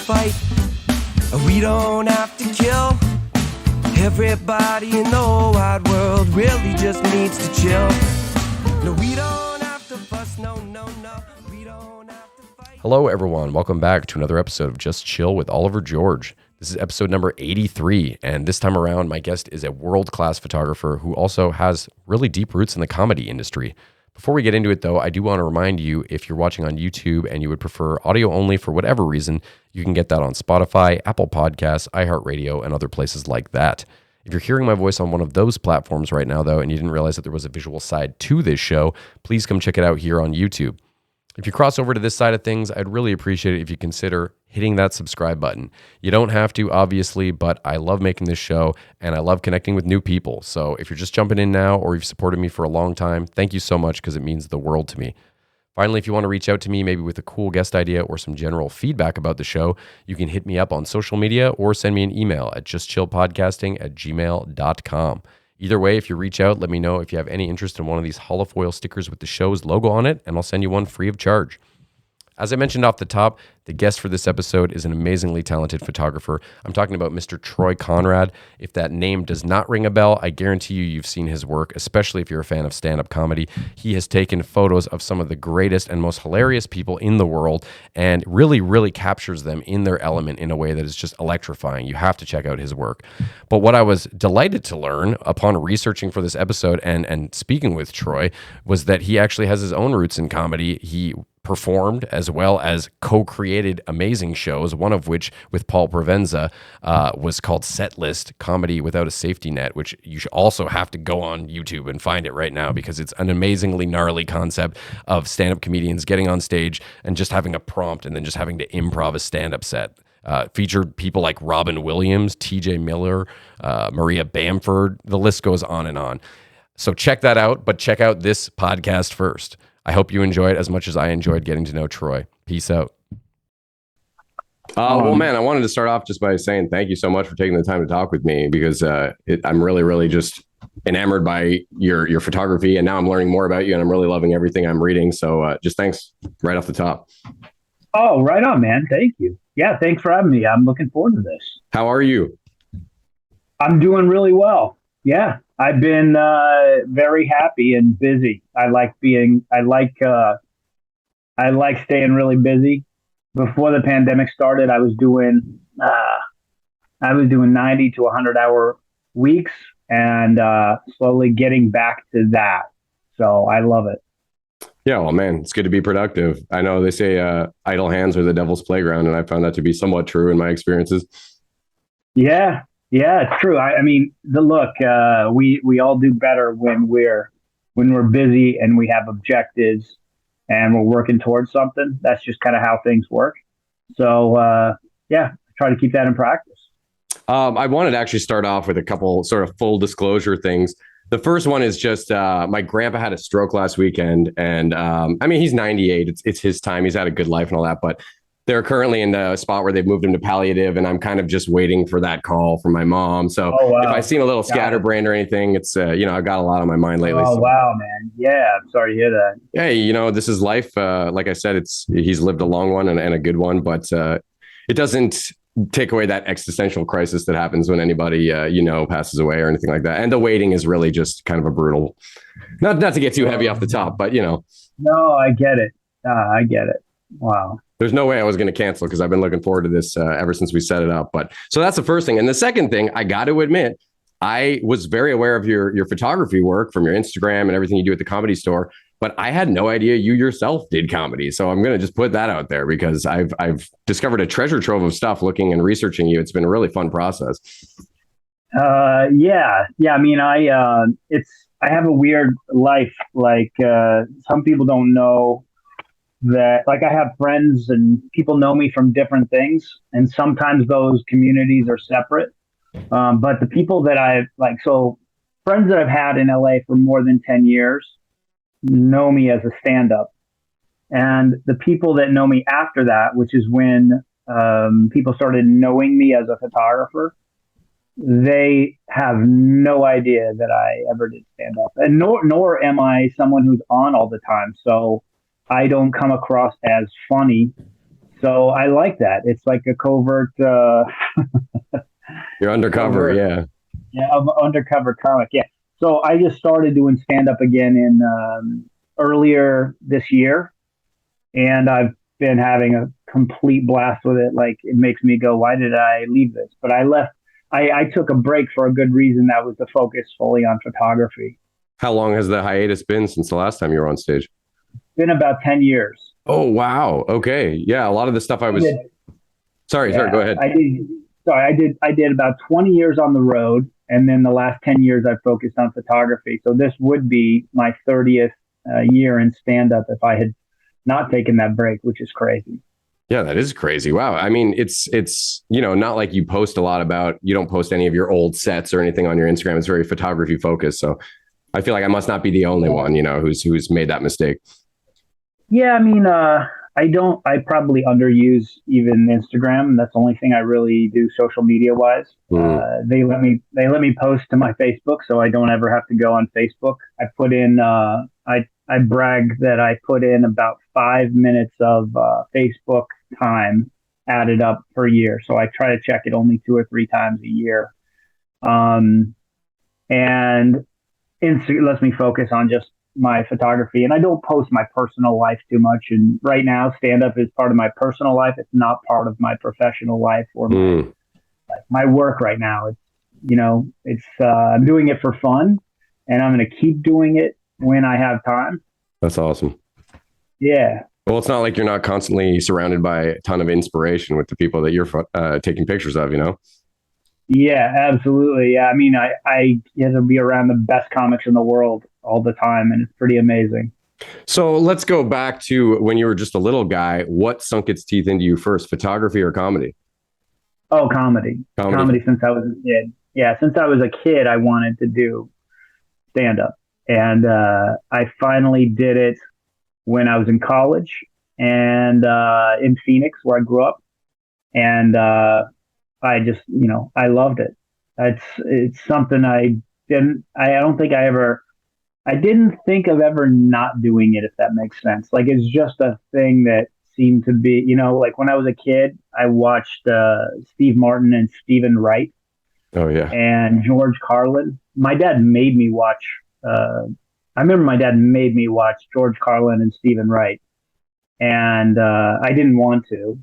fight. We don't have to kill. Everybody in the whole wide world really just needs to chill. No, we don't have to fuss, no, we don't have to fight. Hello, everyone. Welcome back to another episode of Just Chill with Oliver George. This is episode number 83, and this time around, my guest is a world-class photographer who also has really deep roots in the comedy industry. Before we get into it, though, I do want to remind you, if you're watching on YouTube and you would prefer audio only for whatever reason, you can get that on Spotify, Apple Podcasts, iHeartRadio, and other places like that. If you're hearing my voice on one of those platforms right now, though, and you didn't realize that there was a visual side to this show, please come check it out here on YouTube. If you cross over to this side of things, I'd really appreciate it if you consider hitting that subscribe button. You don't have to, obviously, but I love making this show and I love connecting with new people. So if you're just jumping in now or you've supported me for a long time, thank you so much because it means the world to me. Finally, if you want to reach out to me, maybe with a cool guest idea or some general feedback about the show, you can hit me up on social media or send me an email at justchillpodcasting@gmail.com. Either way, if you reach out, let me know if you have any interest in one of these holofoil stickers with the show's logo on it, and I'll send you one free of charge. As I mentioned off the top, the guest for this episode is an amazingly talented photographer. I'm talking about Mr. Troy Conrad. If that name does not ring a bell, I guarantee you've seen his work, especially if you're a fan of stand-up comedy. He has taken photos of some of the greatest and most hilarious people in the world and really, really captures them in their element in a way that is just electrifying. You have to check out his work. But what I was delighted to learn upon researching for this episode and speaking with Troy was that he actually has his own roots in comedy. He performed as well as co-created amazing shows, one of which with Paul Provenza was called Set List, Comedy Without a Safety Net, which you should also have to go on YouTube and find it right now because it's an amazingly gnarly concept of stand-up comedians getting on stage and just having a prompt and then just having to improv a stand-up set. Featured people like Robin Williams, TJ Miller, Maria Bamford, the list goes on and on. So check that out, but check out this podcast first. I hope you enjoy it as much as I enjoyed getting to know Troy. Peace out. Well, man, I wanted to start off just by saying thank you so much for taking the time to talk with me because I'm really, really just enamored by your photography, and now I'm learning more about you, and I'm really loving everything I'm reading. So just thanks right off the top. Oh, right on, man. Thank you. Yeah, thanks for having me. I'm looking forward to this. How are you? I'm doing really well. Yeah, I've been very happy and busy. I like staying really busy. Before the pandemic started, I was doing 90 to 100-hour weeks and slowly getting back to that. So I love it. Yeah, well, man, it's good to be productive. I know they say idle hands are the devil's playground, and I found that to be somewhat true in my experiences. Yeah, it's true. I mean, we all do better when we're busy and we have objectives and we're working towards something. That's just kind of how things work. So, try to keep that in practice. I wanted to actually start off with a couple sort of full disclosure things. The first one is just my grandpa had a stroke last weekend, and he's 98. It's his time. He's had a good life and all that, but they're currently in the spot where they've moved him to palliative, and I'm kind of just waiting for that call from my mom. So if I seem a little scatterbrained or anything, it's, I've got a lot on my mind lately. Oh, wow, man. Yeah, I'm sorry to hear that. Hey, this is life. Like I said, he's lived a long one and a good one, but it doesn't take away that existential crisis that happens when anybody, passes away or anything like that. And the waiting is really just kind of a brutal, not to get too heavy off the top, but, No, I get it. I get it. Wow. There's no way I was going to cancel because I've been looking forward to this ever since we set it up. But so that's the first thing. And the second thing, I got to admit, I was very aware of your photography work from your Instagram and everything you do at the Comedy Store, but I had no idea you yourself did comedy. So I'm going to just put that out there because I've discovered a treasure trove of stuff looking and researching you. It's been a really fun process. Yeah. I mean, I have a weird life. Like some people don't know that, like, I have friends and people know me from different things, and sometimes those communities are separate. But the people that friends that I've had in LA for more than 10 years know me as a stand-up. And the people that know me after that, which is when people started knowing me as a photographer, they have no idea that I ever did stand-up. And nor am I someone who's on all the time. So I don't come across as funny. So I like that. It's like a covert, You're undercover, covert, yeah. yeah, undercover comic. Yeah. So I just started doing stand up again in earlier this year, and I've been having a complete blast with it. Like it makes me go, why did I leave this? But I left. I took a break for a good reason. That was to focus fully on photography. How long has the hiatus been since the last time you were on stage? Been about 10 years. Oh, wow. Okay. Yeah. A lot of the stuff I was, sorry, go Yeah, ahead. I did. Sorry, I did about 20 years on the road, and then the last 10 years I focused on photography. So this would be my 30th year in stand up if I had not taken that break, which is crazy. Yeah, that is crazy. Wow. I mean, it's, not like you post a lot about, you don't post any of your old sets or anything on your Instagram. It's very photography focused. So I feel like I must not be the only one, who's made that mistake. Yeah, I mean, I probably underuse even Instagram. That's the only thing I really do social media wise. Mm. They let me post to my Facebook, so I don't ever have to go on Facebook. I put in, I brag that I put in about 5 minutes of Facebook time added up per year. So I try to check it only 2 or 3 times a year. Um, and it lets me focus on just my photography, and I don't post my personal life too much. And right now, stand up is part of my personal life. It's not part of my professional life or my work right now. It's, I'm doing it for fun, and I'm going to keep doing it when I have time. That's awesome. Yeah. Well, it's not like you're not constantly surrounded by a ton of inspiration with the people that you're taking pictures of, Yeah, absolutely. Yeah. I mean, I get to be around the best comics in the world all the time, and it's pretty amazing. So let's go back to when you were just a little guy. What sunk its teeth into you first, photography or comedy? Oh, comedy. Comedy since I was a kid. Yeah, since I was a kid, I wanted to do stand up. And I finally did it when I was in college and in Phoenix, where I grew up. And I just, I loved it. It's something I don't think I didn't think of ever not doing it, if that makes sense. Like it's just a thing that seemed to be, like when I was a kid, I watched Steve Martin and Stephen Wright. Oh yeah. And George Carlin. My dad made me watch. I remember my dad made me watch George Carlin and Stephen Wright, and I didn't want to.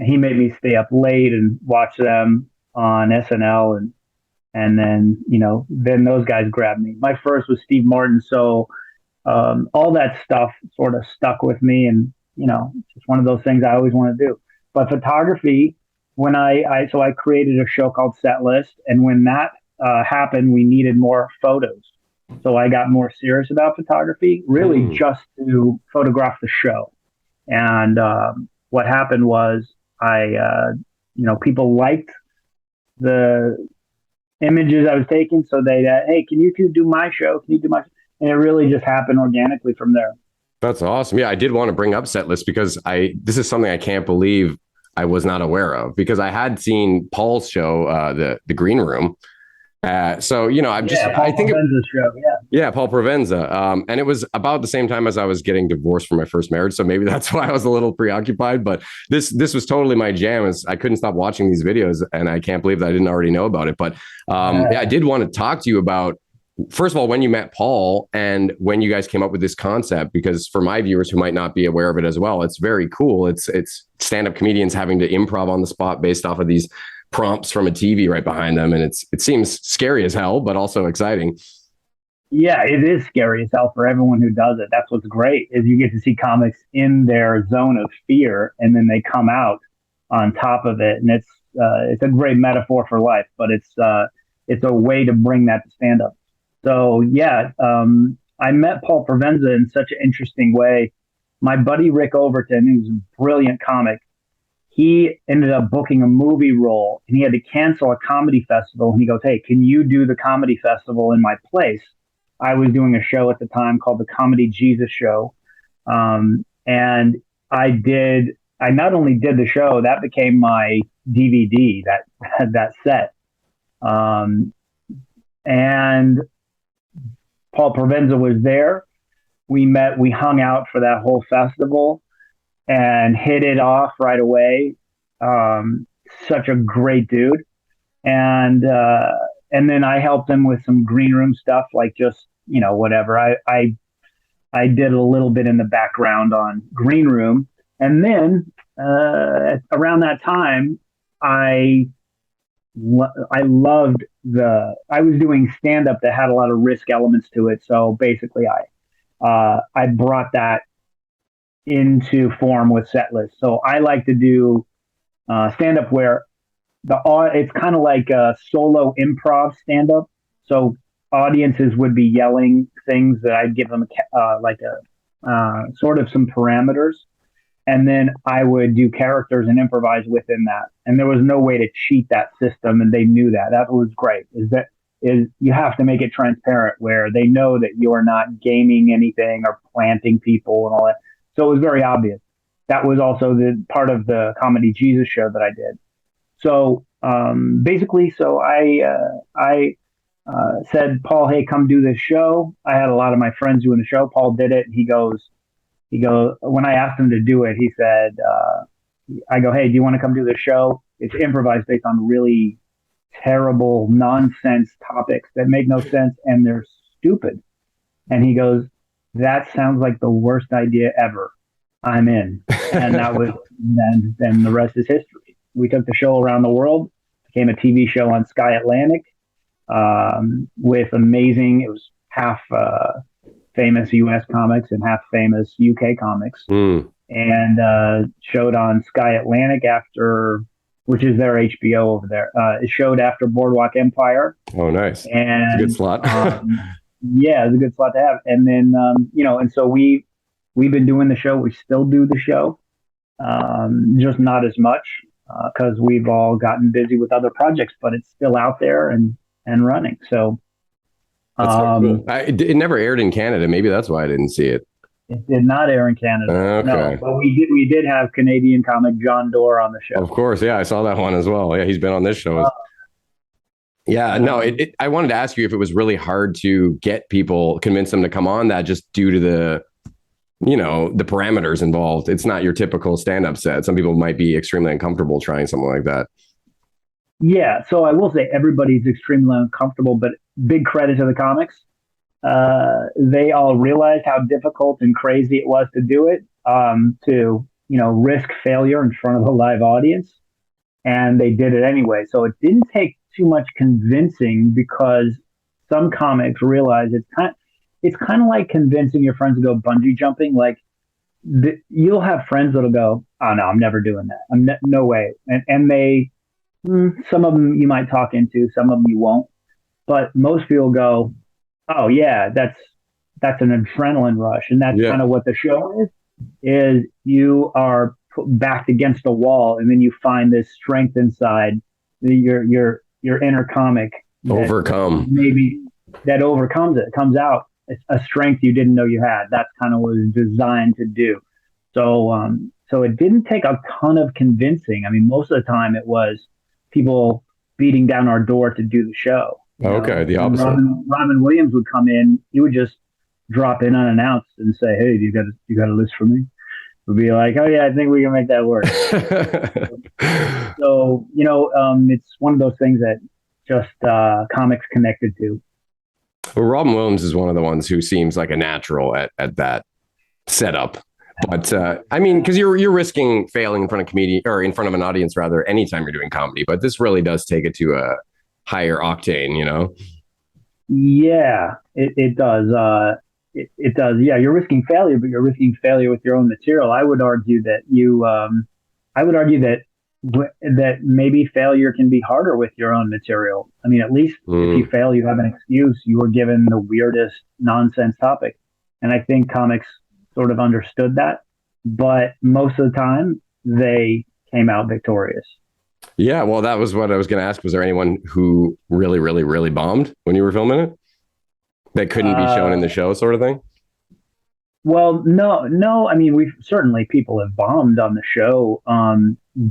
He made me stay up late and watch them on SNL, and then then those guys grabbed me. My first was Steve Martin, so all that stuff sort of stuck with me, and it's just one of those things I always want to do. But photography, when I created a show called Set List, and when that happened, we needed more photos. So I got more serious about photography, really just to photograph the show. And what happened was people liked the images I was taking. So they, hey, can you two do my show? Can you do my show? And it really just happened organically from there. That's awesome. Yeah, I did want to bring up Setlist because this is something I can't believe I was not aware of, because I had seen Paul's show, the Green Room. I think Provenza's show, yeah, Paul Provenza. And it was about the same time as I was getting divorced from my first marriage, so maybe that's why I was a little preoccupied. But this was totally my jam. I couldn't stop watching these videos, and I can't believe that I didn't already know about it. But I did want to talk to you about, first of all, when you met Paul and when you guys came up with this concept, because for my viewers who might not be aware of it as well, it's very cool. It's stand-up comedians having to improv on the spot based off of these prompts from a TV right behind them. And it seems scary as hell, but also exciting. Yeah, it is scary as hell for everyone who does it. That's what's great, is you get to see comics in their zone of fear, and then they come out on top of it. And it's a great metaphor for life, but it's a way to bring that to stand up. So yeah, I met Paul Provenza in such an interesting way. My buddy Rick Overton, who's a brilliant comic, he ended up booking a movie role, and he had to cancel a comedy festival. And he goes, "Hey, can you do the comedy festival in my place?" I was doing a show at the time called the Comedy Jesus Show. And I not only did the show, that became my DVD, that set. And Paul Provenza was there. We met, we hung out for that whole festival. and hit it off right away. Such a great dude. And and then I helped him with some green room stuff, like just whatever. I did a little bit in the background on green room, and then around that time, I I loved I was doing stand up that had a lot of risk elements to it. So basically, I brought that into form with set lists. So I like to do stand up where it's kind of like a solo improv stand up. So audiences would be yelling things that I'd give them like a sort of some parameters, and then I would do characters and improvise within that. And there was no way to cheat that system, and they knew that. That was great. Is you have to make it transparent where they know that you are not gaming anything or planting people and all that. So it was very obvious. That was also the part of the Comedy Jesus show that I did. So basically, so I said, Paul, hey, come do this show. I had a lot of my friends doing the show. Paul did it. And he goes, when I asked him to do it, he said, I go, hey, do you want to come do this show? It's improvised based on really terrible nonsense topics that make no sense and they're stupid. And he goes, that sounds like the worst idea ever. I'm in. And that was, then the rest is history. We took the show around the world, became a TV show on Sky Atlantic with amazing, it was half famous US comics and half famous UK comics. And showed on Sky Atlantic after, which is their HBO over there. It showed after Boardwalk Empire. Oh, nice. And it's a good slot. yeah, it's a good slot to have. And then, and so we've been doing the show. We still do the show, just not as much because we've all gotten busy with other projects, but it's still out there and running. So that's so cool. It never aired in Canada. Maybe that's why I didn't see it. It did not air in Canada. Okay. No, but we did have Canadian comic John Doerr on the show. Of course. Yeah, I saw that one as well. Yeah, he's been on this show. Yeah, no, I wanted to ask you if it was really hard to convince them to come on that just due to the parameters involved. It's not your typical stand-up set. Some people might be extremely uncomfortable trying something like that. Yeah, so I will say everybody's extremely uncomfortable, but big credit to the comics. They all realized how difficult and crazy it was to do it, to risk failure in front of a live audience, and they did it anyway. So it didn't take too much convincing because some comics realize it's kind of like convincing your friends to go bungee jumping. Like you'll have friends that'll go, "Oh no, I'm never doing that. No way," and they some of them you might talk into, some of them you won't, but most people go, oh yeah, that's an adrenaline rush, and that's kind of what the show is you are backed against a wall, and then you find this strength inside your inner comic maybe that overcomes it, comes out. It's a strength you didn't know you had. That's kind of what it was designed to do. So so it didn't take a ton of convincing. I mean, most of the time it was people beating down our door to do the show. Okay, the opposite. Robin Williams would come in. He would just drop in unannounced and say, "Hey, you got a list for me?" We'd be like, "Oh yeah, I think we can make that work." So it's one of those things that just comics connected to. Well, Robin Williams is one of the ones who seems like a natural at that setup. But I mean, because you're risking failing in front of comedian or in front of an audience rather anytime you're doing comedy. But this really does take it to a higher octane, Yeah, it does. It does. Yeah, you're risking failure, but you're risking failure with your own material. I would argue that that maybe failure can be harder with your own material. I mean, at least if you fail, you have an excuse. You were given the weirdest nonsense topic. And I think comics sort of understood that, but most of the time they came out victorious. Yeah, well, that was what I was going to ask. Was there anyone who really, really, really bombed when you were filming it that couldn't be shown in the show, sort of thing? Well, no. I mean, people have bombed on the show,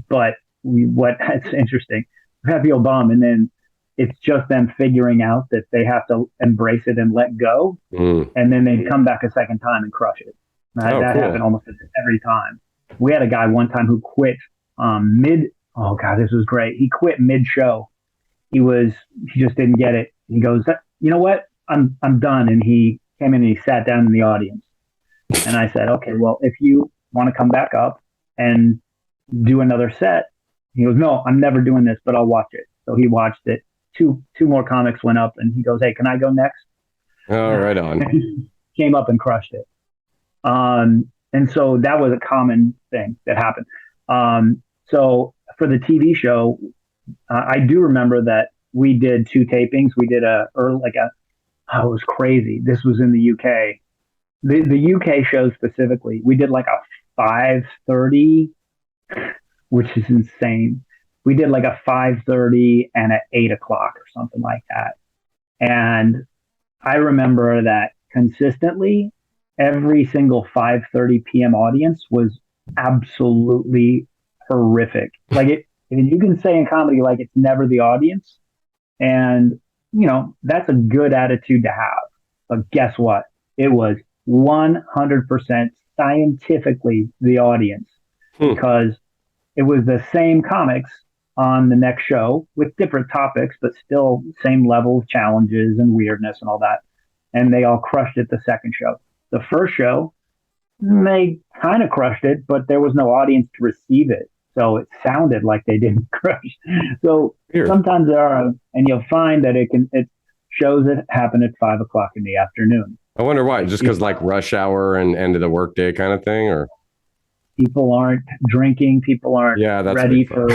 but that's interesting. We've had people bomb, and then it's just them figuring out that they have to embrace it and let go, and then they come back a second time and crush it. That cool. happened almost every time. We had a guy one time who quit mid. Oh God, this was great. He quit mid show. He just didn't get it. He goes, you know what? I'm done. And he came in and he sat down in the audience. And I said, okay, well, if you want to come back up and do another set, he goes, no, I'm never doing this, but I'll watch it. So he watched it. Two more comics went up, and he goes, hey, can I go next? Oh, right on. And he came up and crushed it. And so that was a common thing that happened. So for the TV show, I do remember that we did 2 tapings. We did it was crazy. This was in the UK. The UK show specifically, we did like a 5:30, which is insane. We did like a 5:30 and at 8 o'clock or something like that. And I remember that consistently every single 5:30 p.m. audience was absolutely horrific. Like and you can say in comedy, like it's never the audience. And, that's a good attitude to have. But guess what? It was 100% scientifically the audience because it was the same comics on the next show with different topics, but still same level of challenges and weirdness and all that. And they all crushed it the second show. The first show, they kind of crushed it, but there was no audience to receive it. So it sounded like they didn't crush. So sometimes there are, and you'll find that it shows that happen at 5 o'clock in the afternoon. I wonder why. Just because like rush hour and end of the workday kind of thing, or people aren't drinking, people aren't ready for.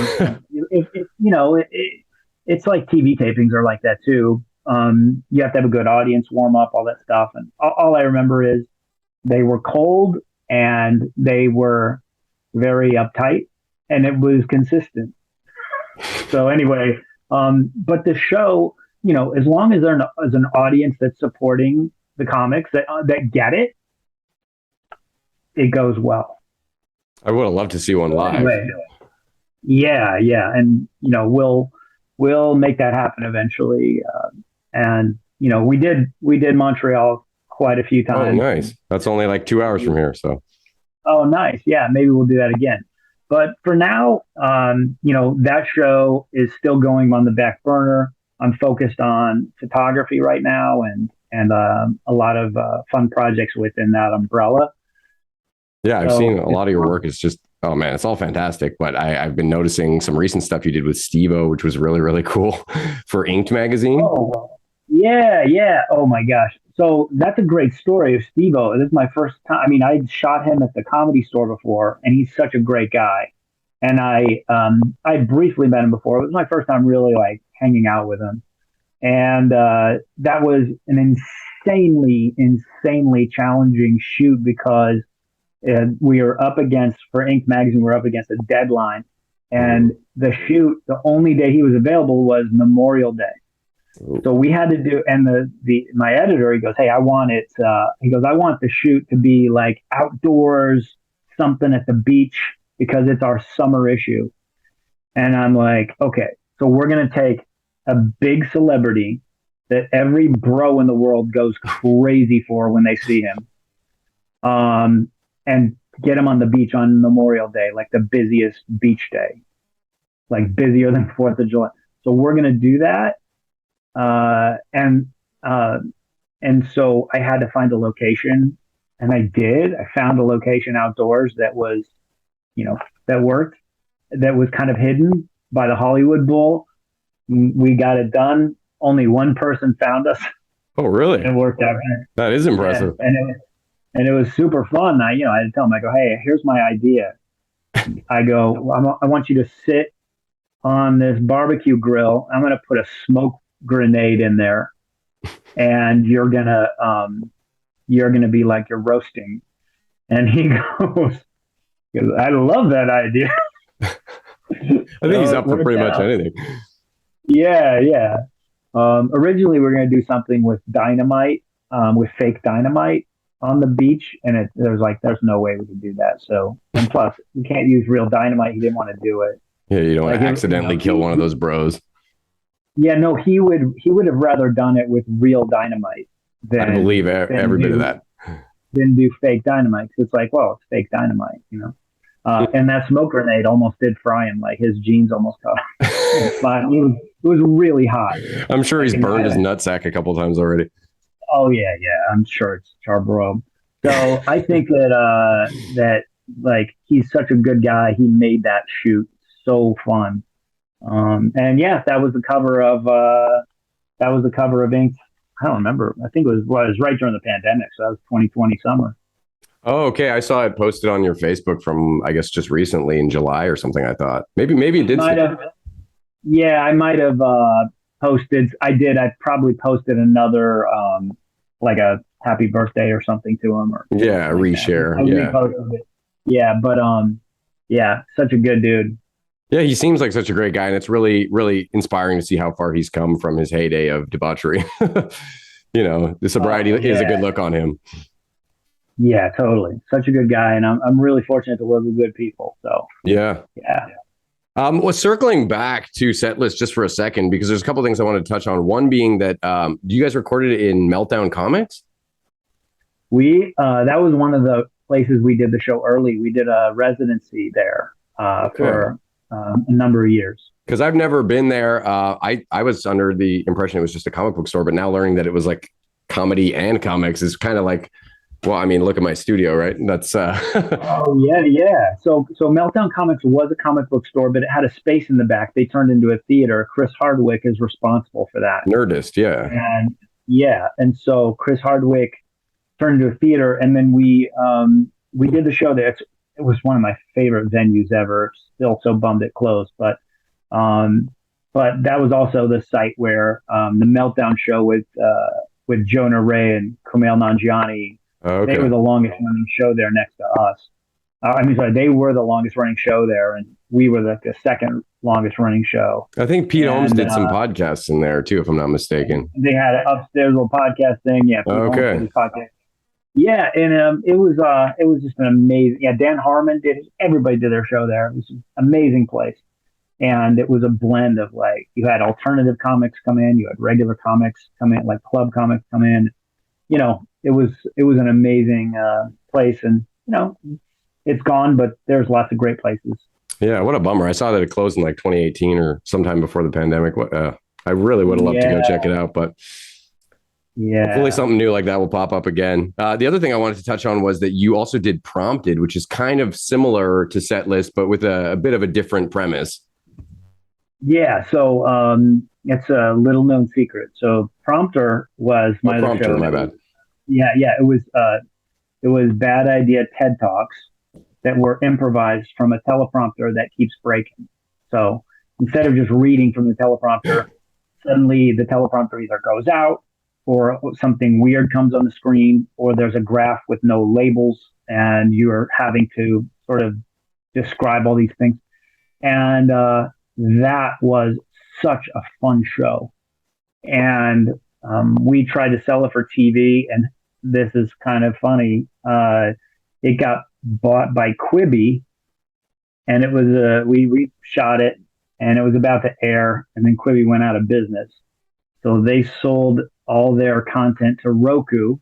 It's like TV tapings are like that too. You have to have a good audience, warm up, all that stuff. And all I remember is they were cold and they were very uptight, and it was consistent. So anyway, but the show, as long as there's an audience that's supporting the comics that get it, it goes well. I would have loved to see one live. Anyway, yeah, and we'll make that happen eventually. And we did Montreal quite a few times. Oh, nice. That's only like 2 hours from here. So. Oh, nice. Yeah, maybe we'll do that again. But for now, that show is still going on the back burner. I'm focused on photography right now and a lot of fun projects within that umbrella. Yeah, I've seen a lot of your work. It's just, oh man, it's all fantastic. But I've been noticing some recent stuff you did with Stevo, which was really, really cool for Inked magazine. Oh, yeah. Oh my gosh. So that's a great story of Stevo. This is my first time. I mean, I shot him at the Comedy Store before, and he's such a great guy. And I briefly met him before. It was my first time really like hanging out with him. And that was an insanely challenging shoot because we were up against, for Ink Magazine, we're up against a deadline. And the shoot, the only day he was available was Memorial Day. So we had to do, and my editor, he goes, hey, I want the shoot to be like outdoors, something at the beach, because it's our summer issue. And I'm like, okay, so we're going to take a big celebrity that every bro in the world goes crazy for when they see him, and get him on the beach on Memorial Day, like the busiest beach day, like busier than 4th of July. So we're going to do that. And so I had to find a location, and I did. I found a location outdoors that was, that worked, that was kind of hidden by the Hollywood Bowl. We got it done. Only one person found us. Oh, really? It worked out. That is impressive. Yeah, and it was super fun. I had to tell him, I go, hey, here's my idea. I go, I want you to sit on this barbecue grill. I'm going to put a smoke grenade in there, and you're gonna be like you're roasting. And he goes, I love that idea. I think he's up for pretty much anything. Yeah. Originally we were going to do something with dynamite, with fake dynamite on the beach, and there's no way we could do that. So, and plus we can't use real dynamite. He didn't want to do it. Yeah, you don't want to accidentally kill one of those bros. Yeah, no, he would have rather done it with real dynamite than, I believe every bit of that. Than do fake dynamite. It's like, well, it's fake dynamite, And that smoke grenade almost did fry him. Like his jeans almost cut off. But it was really hot. I'm sure he's burned his nutsack a couple times already. Oh yeah, I'm sure it's Charbroil. So I think that like he's such a good guy. He made that shoot so fun. And yeah, that was the cover of Ink. I don't remember. I think it was right during the pandemic. So that was 2020 summer. Oh, okay. I saw it posted on your Facebook from, I guess, just recently in July or something. I thought maybe it did. Yeah, I might have posted. I did. I probably posted another like a happy birthday or something to him. Or yeah, reshare. Yeah, reposted it. Yeah, but yeah, such a good dude. Yeah, he seems like such a great guy, and it's really, really inspiring to see how far he's come from his heyday of debauchery. The sobriety is a good look on him. Yeah, totally. Such a good guy, and I'm really fortunate to work with good people. So yeah. Well, circling back to Setlist just for a second, because there's a couple things I wanted to touch on. One being that you guys recorded it in Meltdown Comics? That was one of the places we did the show early. We did a residency there for a number of years. Because I've never been there. I was under the impression it was just a comic book store, but now learning that it was like comedy and comics is kind of like, well, I mean, look at my studio, right? That's Oh yeah. So Meltdown Comics was a comic book store, but it had a space in the back. They turned into a theater. Chris Hardwick is responsible for that. Nerdist, yeah. And so Chris Hardwick turned into a theater, and then we did the show there. It was one of my favorite venues ever. Still so bummed it closed, but that was also the site where the Meltdown show with Jonah Ray and Kumail Nanjiani. Okay. They were the longest running show there next to us. They were the longest running show there, and we were the second longest running show. I think Pete Holmes did some podcasts in there too, if I'm not mistaken. They had an upstairs little podcast thing. Yeah. Okay. Yeah, and it was just an amazing. Yeah, Dan Harmon everybody did their show there. It was an amazing place, and it was a blend of like you had alternative comics come in, you had regular comics come in, like club comics come in. It was an amazing place, and it's gone, but there's lots of great places. Yeah, what a bummer! I saw that it closed in like 2018 or sometime before the pandemic. I really would have loved to go check it out, but. Yeah. Hopefully something new like that will pop up again. The other thing I wanted to touch on was that you also did Prompted, which is kind of similar to Setlist, but with a bit of a different premise. Yeah. So it's a little known secret. So Prompter was my other show. My bad. Yeah. It was Bad Idea TED Talks that were improvised from a teleprompter that keeps breaking. So instead of just reading from the teleprompter, suddenly the teleprompter either goes out, or something weird comes on the screen, or there's a graph with no labels, and you're having to sort of describe all these things. And that was such a fun show. And we tried to sell it for TV, and this is kind of funny. It got bought by Quibi, and it was we shot it, and it was about to air, and then Quibi went out of business. So they sold all their content to Roku,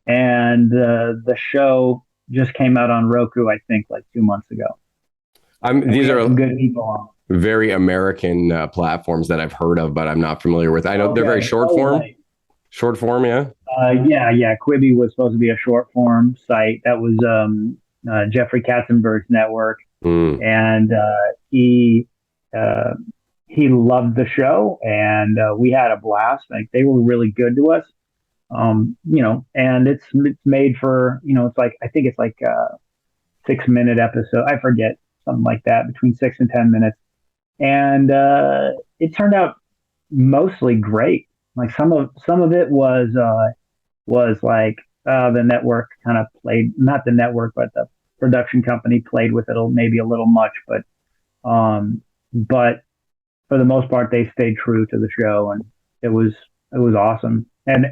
and the show just came out on Roku, I think, like 2 months ago. These are good people on. Very American platforms that I've heard of, but I'm not familiar with. I know they're very short form. Right. Short form, yeah. Yeah. Quibi was supposed to be a short form site. That was Jeffrey Katzenberg's network, and he loved the show, and we had a blast. Like, they were really good to us, and it's made for, it's like, I think it's like a 6-minute episode. I forget, something like that, between 6 and 10 minutes. And it turned out mostly great. Like some of it was like the network kind of played, not the network, but the production company played with it maybe a little much, but for the most part, they stayed true to the show, and it was awesome. And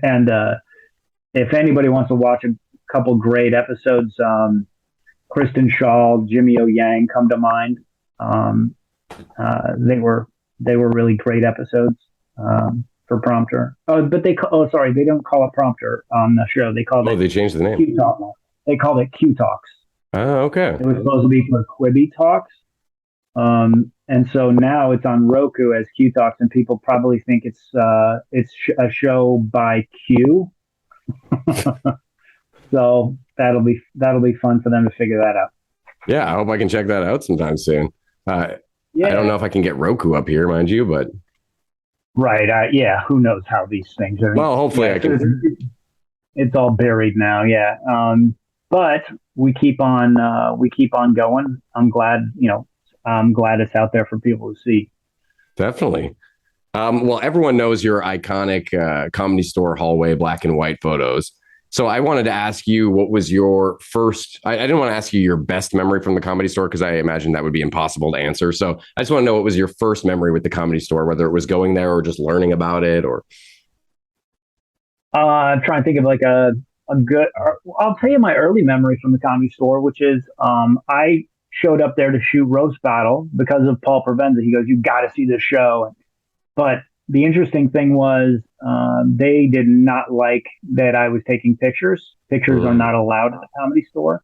if anybody wants to watch a couple great episodes, Kristen Shaw, Jimmy O Yang come to mind. They were really great episodes for Prompter. But they don't call it Prompter on the show. They called it. They changed the name. Q Talk. They called it Q Talks. Oh, okay. It was supposed to be for Quibi Talks. And so now it's on Roku as Q Talks, and people probably think it's a show by Q. So that'll be fun for them to figure that out. Yeah, I hope I can check that out sometime soon. I don't know if I can get Roku up here, mind you, but Right. Yeah. Who knows how these things are? well, hopefully I can. It's all buried now. Yeah. But we keep on going. I'm glad it's out there for people to see. Definitely. Well, everyone knows your iconic Comedy Store hallway black and white photos. So I wanted to ask you, what was your first? I didn't want to ask you your best memory from the Comedy Store because I imagine that would be impossible to answer. So I just want to know what was your first memory with the Comedy Store, whether it was going there or just learning about it, or. I'm trying to think of like a good. I'll tell you my early memory from the Comedy Store, which is I showed up there to shoot Roast Battle because of Paul Provenza. He goes, "You got to see this show," but the interesting thing was they did not like that I was taking pictures. Pictures are not allowed at the Comedy Store.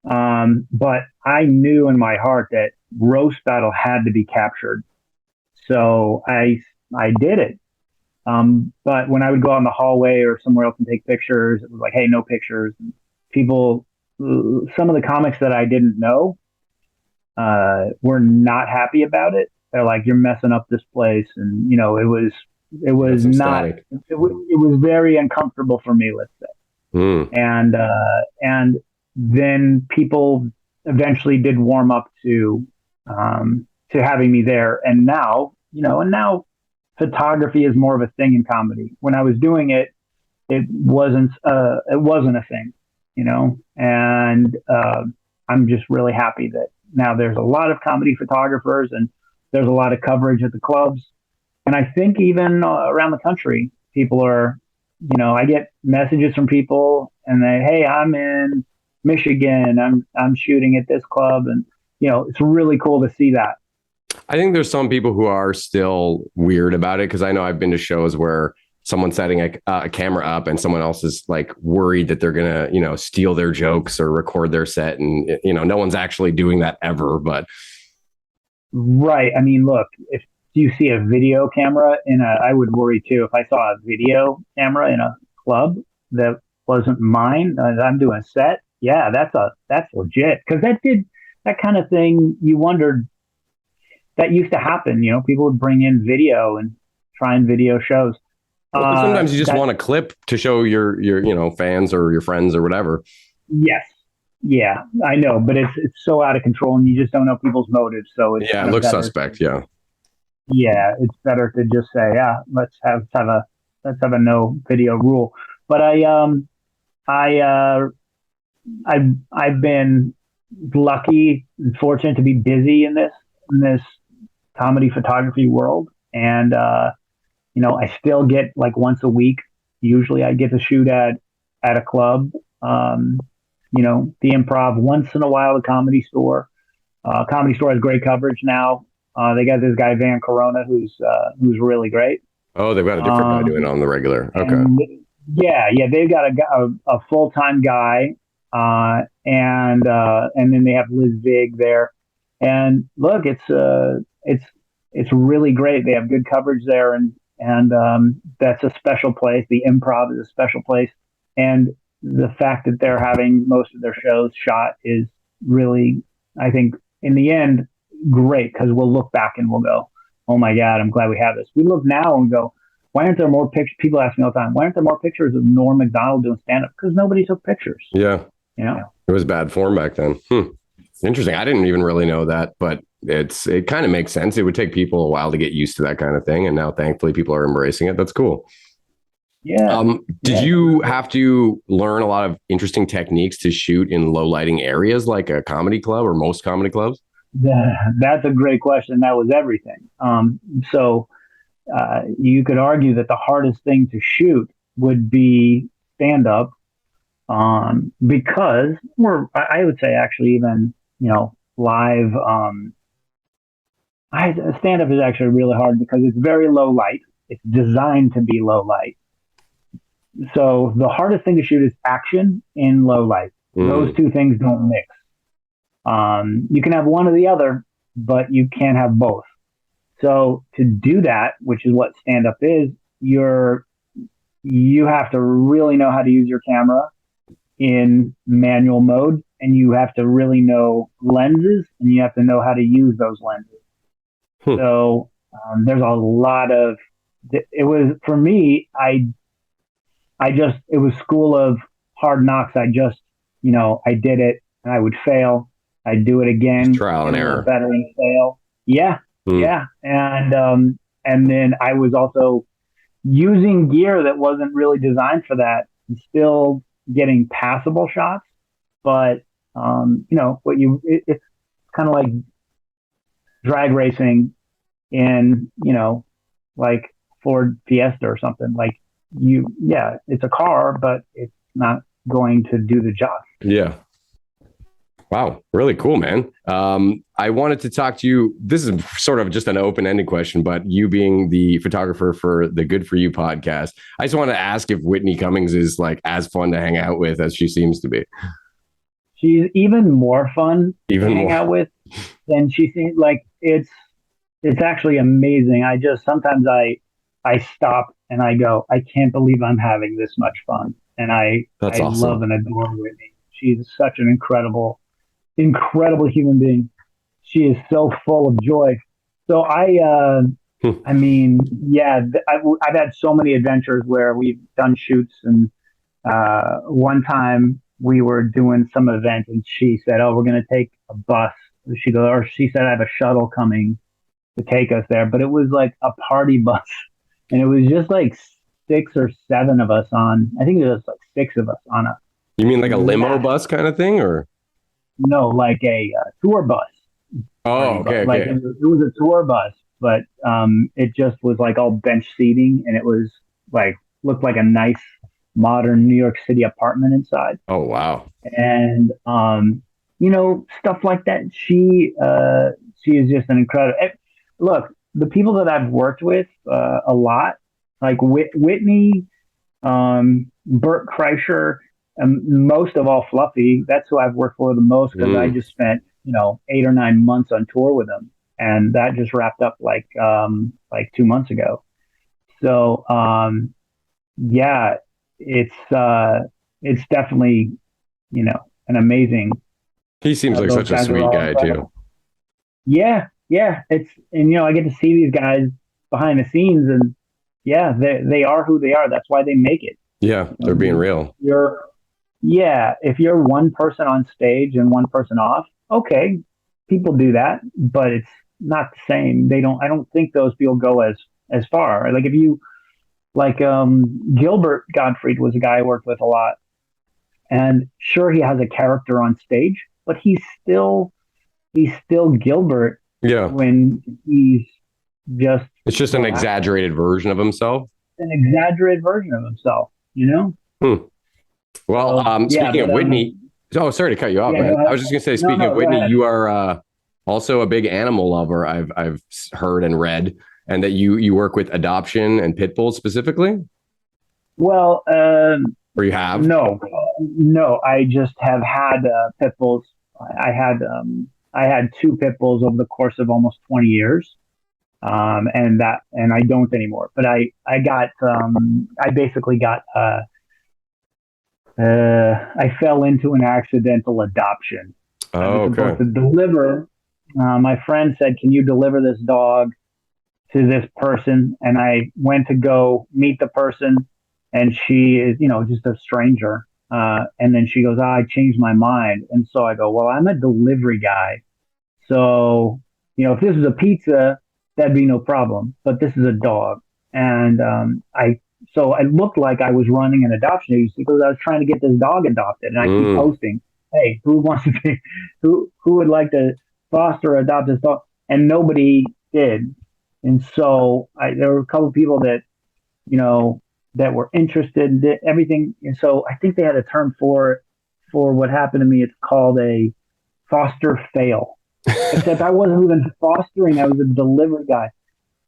But I knew in my heart that Roast Battle had to be captured. So I did it. But when I would go out in the hallway or somewhere else and take pictures, it was like, hey, no pictures. And people, some of the comics that I didn't know were not happy about it. They're like, you're messing up this place. And, it was not, it was very uncomfortable for me, let's say. And then people eventually did warm up to having me there. And now, photography is more of a thing in comedy. When I was doing it, it wasn't a thing, and I'm just really happy that now there's a lot of comedy photographers and there's a lot of coverage at the clubs. And I think even around the country, people are, I get messages from people and hey, I'm in Michigan. I'm shooting at this club. And, it's really cool to see that. I think there's some people who are still weird about it because I know I've been to shows where someone's setting a camera up and someone else is like worried that they're going to, steal their jokes or record their set. And, no one's actually doing that ever, but. Right. I mean, look, if you see a video camera I would worry too. If I saw a video camera in a club that wasn't mine, I'm doing a set. Yeah, that's legit. Cause that kind of thing, you wondered, that used to happen. People would bring in video and try and video shows. Well, sometimes you just want a clip to show your fans or your friends or whatever. Yes. Yeah, I know, but it's so out of control and you just don't know people's motives. So it looks suspect. Yeah. Yeah. It's better to just say, yeah, let's have a no video rule. But I've been lucky and fortunate to be busy in this comedy photography world. And, I still get like once a week, usually I get to shoot at a club, the Improv, once in a while, the Comedy Store. Comedy Store has great coverage now. They got this guy, Van Corona, who's really great. Oh, they've got a different guy doing it on the regular. Okay. Yeah. They've got a full-time guy. And then they have Liz Vig there. And look, it's really great. They have good coverage there, and that's a special place. The Improv is a special place, and the fact that they're having most of their shows shot is really, I think, in the end, great because we'll look back and we'll go, "Oh my God, I'm glad we have this." We look now and go, "Why aren't there more pictures?" People ask me all the time, "Why aren't there more pictures of Norm Macdonald doing stand-up?" Because nobody took pictures. Yeah, it was bad form back then. Interesting. I didn't even really know that, but it kind of makes sense. It would take people a while to get used to that kind of thing. And now thankfully people are embracing it. That's cool. Yeah. Did you have to learn a lot of interesting techniques to shoot in low lighting areas like a comedy club or most comedy clubs? That's a great question. That was everything. So you could argue that the hardest thing to shoot would be stand up. Because I would say actually even, live, stand up is actually really hard because it's very low light. It's designed to be low light. So the hardest thing to shoot is action in low light. Those two things don't mix. You can have one or the other, but you can't have both. So to do that, which is what stand up is, you have to really know how to use your camera in manual mode, and you have to really know lenses, and you have to know how to use those lenses. So there's a lot of it was for me. I just it was school of hard knocks. I did it, and I would fail. I'd do it again, trial and error, better and fail. Yeah, yeah, and then I was also using gear that wasn't really designed for that, and still getting passable shots. But it's kind of like drag racing in like Ford Fiesta or something. Like it's a car, but it's not going to do the job. Yeah. Wow, really cool, man. I wanted to talk to you. This is sort of just an open-ended question, but you being the photographer for the Good For You podcast, I just want to ask if Whitney Cummings is like as fun to hang out with as she seems to be. She's even more fun to hang out with than she seems. Like it's actually amazing. Sometimes I stop and I go, I can't believe I'm having this much fun, and That's I awesome. love and adore Whitney. She's such an incredible human being. She is so full of joy. So I mean, yeah, I've had so many adventures where we've done shoots, and one time we were doing some event, and she said, "Oh, we're going to take a bus." She said, "I have a shuttle coming to take us there," but it was like a party bus, and it was just like 6 or 7 of us on. I think it was like 6 of us on a. You mean like a limo bus kind of thing, or? No, like a tour bus. Oh, okay. Like it was a tour bus, but it just was like all bench seating, and it was like looked like a nice modern New York City apartment inside. Oh, wow. And stuff like that. She is just an incredible. Look, the people that I've worked with a lot, like Whitney, Burt Kreischer. Most of all, Fluffy. That's who I've worked for the most, because I just spent 8 or 9 months on tour with them, and that just wrapped up like 2 months ago. So yeah, it's definitely an amazing. He seems like such a sweet guy too. Yeah, and I get to see these guys behind the scenes, and yeah, they are who they are. That's why they make it. Yeah, they're being real. If you're one person on stage and one person off, okay, people do that, but it's not the same. I don't think those people go as far. Like if you, Gilbert Gottfried was a guy I worked with a lot, and sure, he has a character on stage, but he's still Gilbert. Yeah. When he's it's just an exaggerated version of himself. An exaggerated version of himself, Well, speaking of Whitney, sorry to cut you off. I was just gonna say, speaking of Whitney, you are also a big animal lover. I've heard and read, and that you work with adoption and pit bulls specifically. Well, or you have? No. I just have had pit bulls. I had 2 pit bulls over the course of almost 20 years. And I don't anymore, but I basically got, I fell into an accidental adoption. Oh, okay. I was supposed to deliver. My friend said, "Can you deliver this dog to this person?" And I went to go meet the person, and she is, just a stranger. And then she goes, "I changed my mind." And so I go, "Well, I'm a delivery guy. So, if this is a pizza, that'd be no problem, but this is a dog." And so it looked like I was running an adoption agency, because I was trying to get this dog adopted, and I keep posting, "Hey, who wants to be, who would like to foster or adopt this dog?" And nobody did. And so there were a couple of people that, that were interested in everything. And so I think they had a term for what happened to me. It's called a foster fail. Except I wasn't even fostering; I was a delivery guy.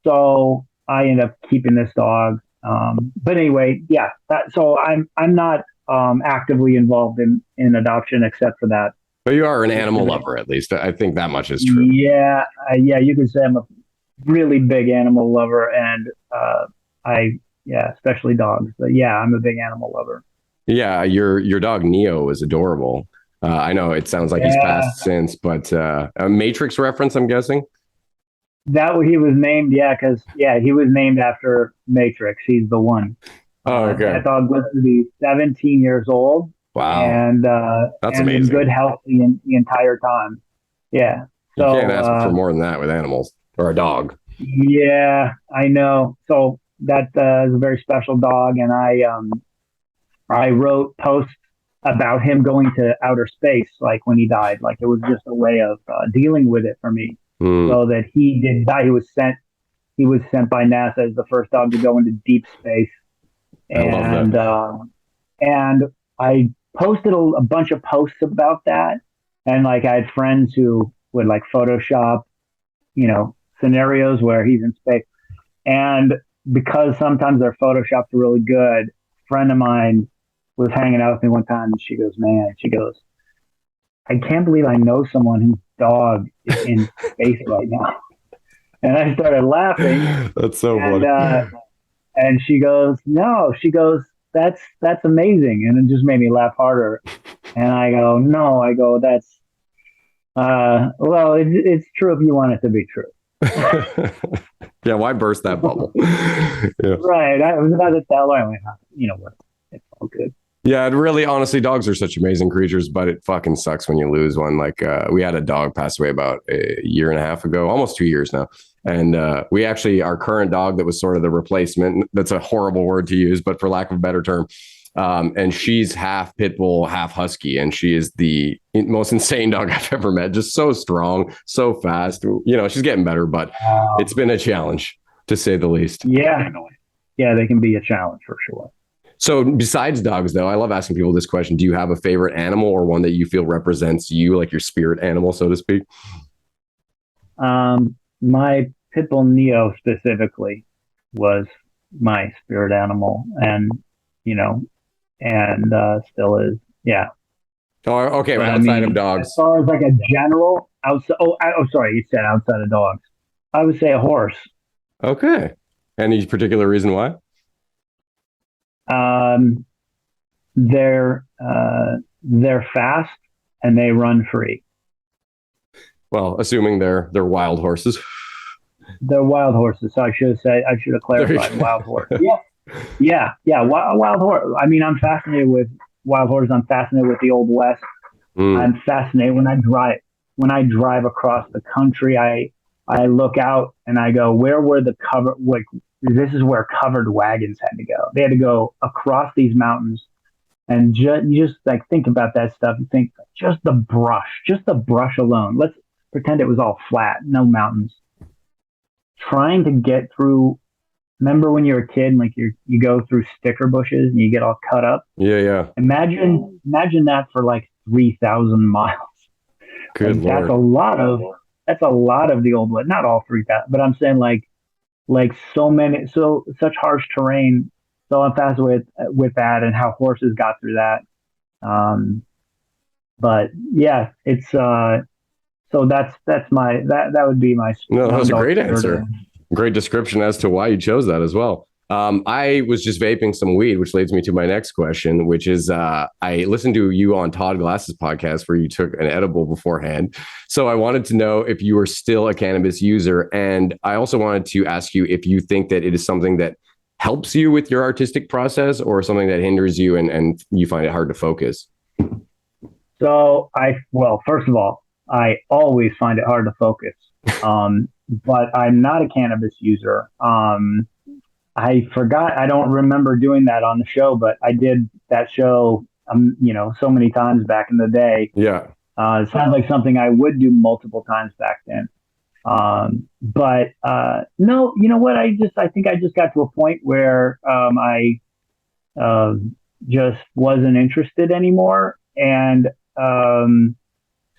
So I ended up keeping this dog. But anyway, yeah. So I'm not actively involved in adoption, except for that But you are an animal lover, at least. I think that much is true. Yeah, yeah, you could say I'm a really big animal lover, and especially dogs. But yeah, I'm a big animal lover. Yeah, your dog Neo is adorable. I know it sounds like he's Yeah, passed since, but a Matrix reference, I'm guessing. he was named. Yeah, because he was named after Matrix. He's the one. Oh, okay. That dog lived to be 17 years old, Wow, and that's in amazing. good health the entire time. Yeah. You can't So ask for more than that with animals or a dog. yeah, I know. So that is a very special dog, and I wrote posts about him going to outer space, like when he died. Like it was just a way of dealing with it for me, Mm, so that he didn't die. He was sent. He was sent by NASA as the first dog to go into deep space, I love that. and I posted a bunch of posts about that, and like I had friends who would like Photoshop, scenarios where he's in space, and because sometimes their Photoshops are really good, a friend of mine was hanging out with me one time, and she goes, I can't believe I know someone whose dog is in space right now. And I started laughing, That's so and funny. she goes, no, she goes, that's amazing, and it just made me laugh harder. And I go, no, I go, that's well, it's true if you want it to be true. Yeah, why burst that bubble? Yeah. Right. I was about to tell her, I went, you know what? It's all good. Yeah, it really, honestly, dogs are such amazing creatures, but it fucking sucks when you lose one. Like, we had a dog pass away about a year and a half ago, almost 2 years now. And we actually, our current dog that was sort of the replacement, that's a horrible word to use, but for lack of a better term, and she's half pit bull, half husky, and she is the most insane dog I've ever met. Just so strong, so fast. She's getting better, but it's been a challenge to say the least. Yeah. Yeah, they can be a challenge for sure. So besides dogs, though, I love asking people this question. Do you have a favorite animal or one that you feel represents you, like your spirit animal, so to speak? My pit bull Neo specifically was my spirit animal, and still is. Yeah. Oh, okay. But Outside of dogs. as far as like a general outside, sorry, you said outside of dogs. I would say a horse. Okay. Any particular reason why? Um, they're fast and they run free. Well, assuming they're wild horses. They're wild horses. So I should have clarified wild horse. Yeah. Wild horse. I mean, I'm fascinated with wild horses. I'm fascinated with the Old West. I'm fascinated when I drive across the country. I look out and I go, where were this is where covered wagons had to go. They had to go across these mountains, and you just like think about that stuff. You think just the brush alone. Let's pretend it was all flat, no mountains. Trying to get through. Remember when you were a kid and like you go through sticker bushes and you get all cut up? Yeah. Imagine that for like 3,000 miles. Good Lord. That's a lot of the Old West. Not all 3,000, but I'm saying like such harsh terrain. So I'm fascinated with that and how horses got through that. But yeah, it's so that's my that would be my. No, that was a great answer. Great description as to why you chose that as well. I was just vaping some weed, which leads me to my next question, which is I listened to you on Todd Glass's podcast where you took an edible beforehand. So I wanted to know if you were still a cannabis user. And I also wanted to ask you if you think that it is something that helps you with your artistic process or something that hinders you and you find it hard to focus. So first of all, I always find it hard to focus. But I'm not a cannabis user. I forgot. I don't remember doing that on the show, but I did that show, so many times back in the day. Yeah. It sounds like something I would do multiple times back then. But no, you know what? I think I just got to a point where I just wasn't interested anymore, and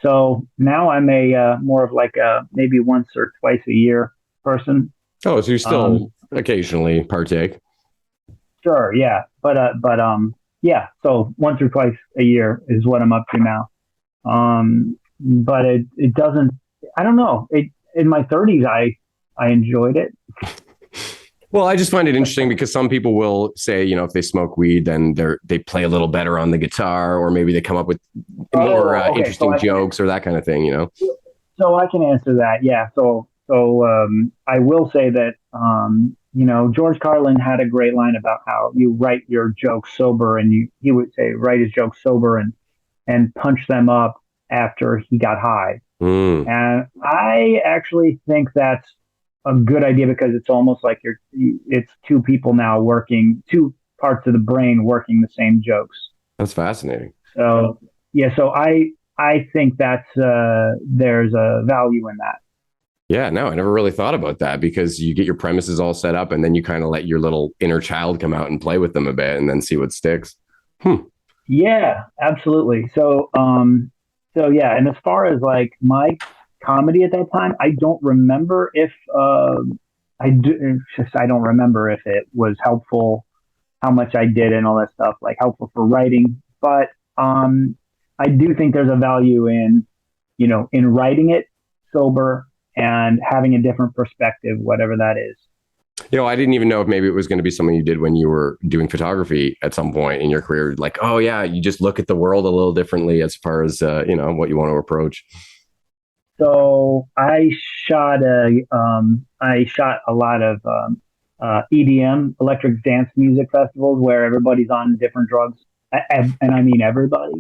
so now I'm a more of like a maybe once or twice a year person. Oh, so you still occasionally partake? Sure, yeah, but yeah. So once or twice a year is what I'm up to now. But it doesn't, I don't know. In my 30s, I enjoyed it. Well, I just find it interesting because some people will say, if they smoke weed, then they play a little better on the guitar, or maybe they come up with more Okay. interesting jokes or that kind of thing. So I can answer that. Yeah. So I will say that, George Carlin had a great line about how you write your jokes sober, and he would say, write his jokes sober and punch them up after he got high. Mm. And I actually think that's a good idea, because it's almost like it's two people now working, two parts of the brain working the same jokes. That's fascinating. So yeah, so I think that's there's a value in that. Yeah, no, I never really thought about that, because you get your premises all set up and then you kind of let your little inner child come out and play with them a bit and then see what sticks. Yeah, absolutely. So yeah, and as far as like my comedy at that time, I don't remember if I don't remember if it was helpful, how much I did and all that stuff, like helpful for writing. But I do think there's a value in, in writing it sober and having a different perspective, whatever that is. I didn't even know if maybe it was going to be something you did when you were doing photography at some point in your career. Like, oh yeah, you just look at the world a little differently as far as, what you want to approach. So I shot a lot of EDM, electric dance music festivals, where everybody's on different drugs, and I mean everybody.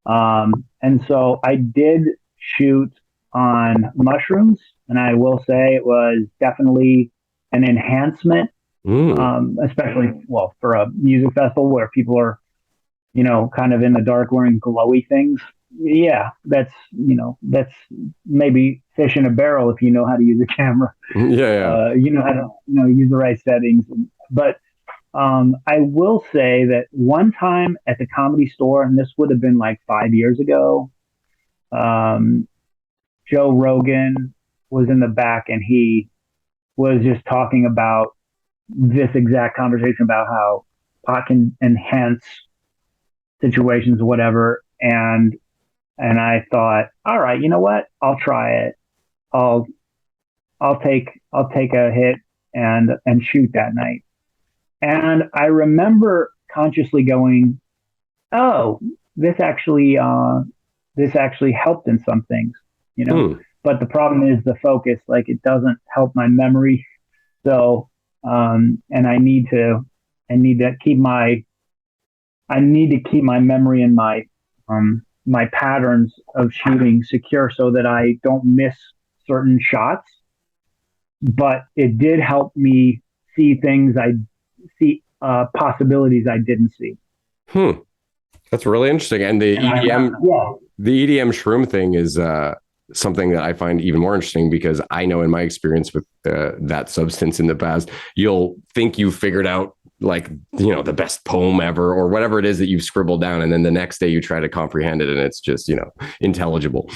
And so I did shoot on mushrooms, and I will say it was definitely an enhancement, especially for a music festival where people are, kind of in the dark wearing glowy things. Yeah, that's maybe fish in a barrel if you know how to use a camera. Yeah. You know how to use the right settings. But I will say that one time at the Comedy Store, and this would have been like 5 years ago, Joe Rogan was in the back, and he was just talking about this exact conversation about how pot can enhance situations or whatever. And I thought, all right, you know what? I'll try it. I'll take a hit and shoot that night. And I remember consciously going, oh, this actually helped in some things, But the problem is the focus. Like, it doesn't help my memory. So, and I need to keep my memory and my patterns of shooting secure, so that I don't miss certain shots. But it did help me see possibilities I didn't see. That's really interesting. And the EDM shroom thing is something that I find even more interesting, because I know in my experience with that substance in the past, you'll think you figured out the best poem ever or whatever it is that you've scribbled down, and then the next day you try to comprehend it and it's just intelligible.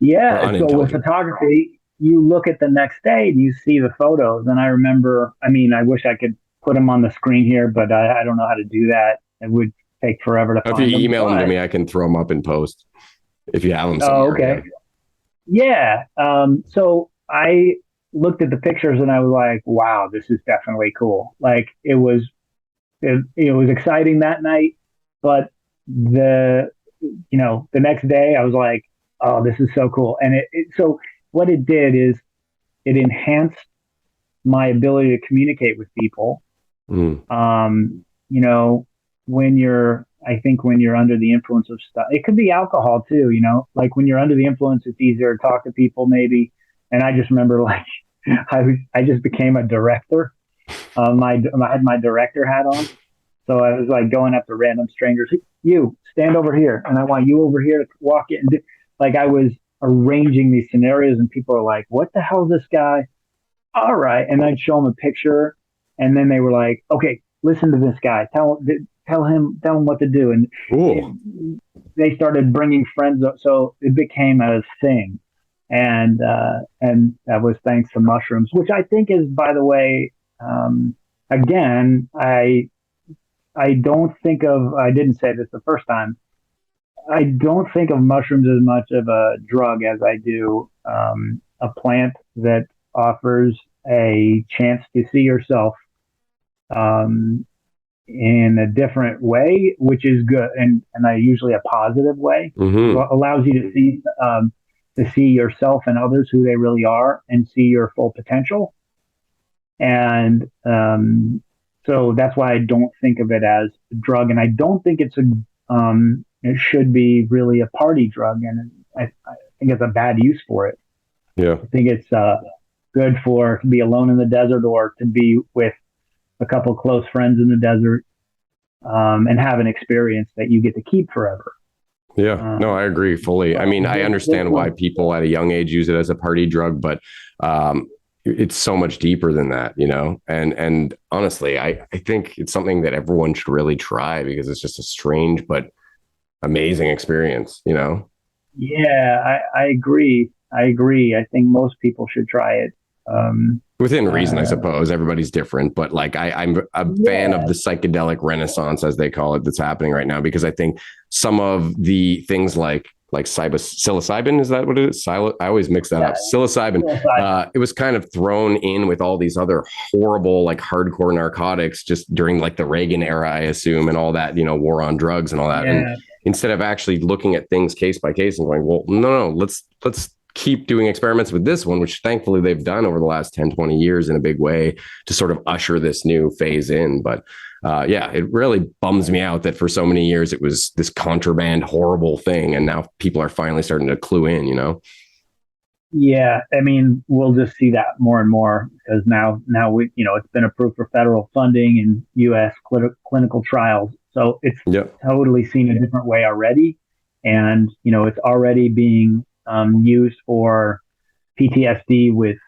Yeah. So with photography, you look at the next day and you see the photos, and I remember, I wish I could put them on the screen here, but I don't know how to do that. It would take forever to find them. If you email them to me, I can throw them up in post if you have them somewhere. Oh, okay. Yeah. So I looked at the pictures and I was like, wow, this is definitely cool. Like, it was exciting that night, but the next day I was like, oh, this is so cool. And so what it did is it enhanced my ability to communicate with people. When you're under the influence of stuff, it could be alcohol too, like when you're under the influence, it's easier to talk to people maybe. And I just remember I just became a director. I had my director hat on. So I was like going up to random strangers. You stand over here, and I want you over here to walk in. I was arranging these scenarios, and people are like, what the hell is this guy? All right. And I'd show them a picture, and then they were like, okay, listen to this guy. Tell him what to do. And they started bringing friends up. So it became a thing. And that was thanks to mushrooms, which I think is, by the way, again, I didn't say this the first time. I don't think of mushrooms as much of a drug as I do a plant that offers a chance to see yourself um, in a different way, which is good, and I usually a positive way. Mm-hmm. Allows you to see yourself and others who they really are, and see your full potential. And so that's why I don't think of it as a drug, and I don't think it should be really a party drug, and I think it's a bad use for it. Yeah. I think it's good for to be alone in the desert or to be with a couple close friends in the desert, and have an experience that you get to keep forever. Yeah, no, I agree fully. I mean, I understand why people at a young age use it as a party drug, but it's so much deeper than that, you know? And honestly, I think it's something that everyone should really try because it's just a strange but amazing experience, you know? Yeah, I agree. I agree. I think most people should try it. Within reason, I suppose. Everybody's different, but like I'm a fan of the psychedelic renaissance, as they call it, that's happening right now, because I think some of the things like psilocybin, is that what it is? I always mix that up. Psilocybin. It was kind of thrown in with all these other horrible, like hardcore narcotics just during like the Reagan era, I assume, and all that, you know, war on drugs and all that. And instead of actually looking at things case by case and going, well, no, let's keep doing experiments with this one, which thankfully they've done over the last 10, 20 years in a big way to sort of usher this new phase in. But yeah, it really bums me out that for so many years it was this contraband, horrible thing. And now people are finally starting to clue in, you know? Yeah, I mean, we'll just see that more and more because now we, it's been approved for federal funding and U.S. clinical trials. So it's totally seen a different way already. And, it's already being used for PTSD with